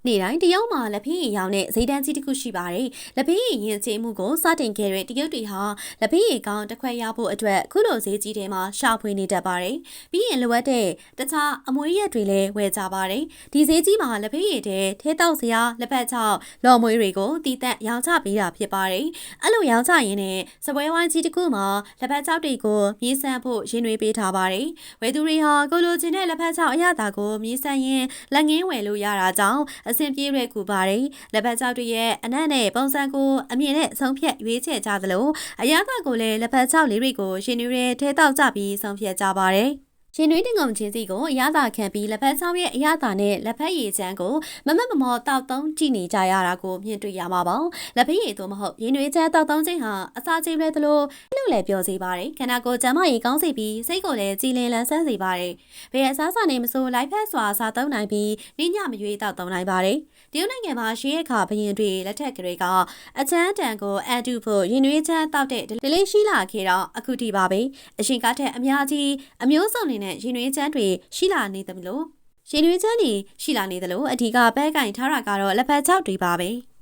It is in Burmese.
နေ့တိုင်းတရုတ်မှာလက်ဖက်ရည်ရောင်းတဲ့ဈေးတန်းကြီးတစ်ခုရှိပါတယ်။လက်ဖက်ရည်ရင်ကျေးမှုကိုစတင်ခဲ့တဲ့တရုတ်တွေဟာလက်ဖက်ရည်ကောင်းတစ်ခွက်ရဖို့အတွက်ခုလိုဈေးကြီးတွေမှာရှာဖွေနေတတ်ပါတယ်။ပြီးရင်လိုအပ်တဲ့တခြားအမွေးရက်တွေလည်းဝယ်ကြပါတယ်။ဒီဈေးကြီးမှာလက်ဖက်ရည်တဲ့ထဲတောက်စရာလက်ဖက်ချောက်လော်မွေးတွေကိုတီးတက်ရောင်းချပေးတာဖြစ်ပါတယ်။အဲ့လိုရောင်းချရင်းနဲ့စပွဲဝိုင်းကြီးတစ်ခုမှာလက်ဖက်ချောက်တွေကိုမြည်ဆန်းဖို့ရင်းနှွေးပေးထားပါတယ်။ဝယ်သူတွေဟာကိုလိုချင်တဲ့လက်ဖက်ချောက်အရသာကိုမြည်ဆန်းရင်းလက်ငင်းဝယ်လို့ရတာကြောင့်အဆင်ပြေတဲ့ကူပါတယ်လက်ဖက်ချောက်တွေရဲ့အနက်နဲ့ပုံစံကိုအမြင်နဲ့ဆုံးဖြတ်ရွေးချယ်ကြသလိုအရသာကိုလည်းလက်ဖက်ချောက်လေးတွေကိုရှင်နွေရဲထဲတောက်ကြပြီးဆုံးဖြတ်ကြပါတယ်ရှင်နွေးတင်ကုန်ချင်းစီကိုအရသာခံပြီးလက်ဖက်ချောင်းရဲ့အရသာနဲ့လက်ဖက်ရည်ချမ်းကိုမမမောတောက်သုံးကြည့်နေကြရတာကိုမြင်တွေ့ရမှာပါလက်ဖက်ရည်သို့မဟုတ်ရင်နွေးချမ်းတောက်သုံးခြင်းဟာအစာချိန်လဲသလိုလို့လည်းပြောစေပါတယ်ခန္ဓာကိုယ်ကျန်းမာရေးကောင်းစေပြီးစိတ်ကိုလည်းကြည်လင်လန်းဆန်းစေပါတယ်ဘယ်အစားအစာနဲ့မဆိုလိုက်ဖက်စွာစားသုံးနိုင်ပြီးနေညမရွေးတောက်သုံးနိုင်ပါတယ်တရုတ်နိုင်ငံမှာရှေးအခါဘရင်တွေလက်ထက်ကလေးကအချမ်းတန်ကိုအန်တူဖို့ရင်နွေးချမ်းတောက်တဲ့ဒလေးရှိလာခဲ့တော့အခုထိပါပဲအရှင်ကထက်အများကြီးအမျိုးစုံနေတဲ့ရင်နွေးချမ်းတွေရှိလာနေတယ်လို့ရင်နွေးချမ်းတွေရှိလာနေတယ်လို့အဓိကပဲကင်ထားတာကတော့လက်ဖက်ချောက်တွေပါပဲ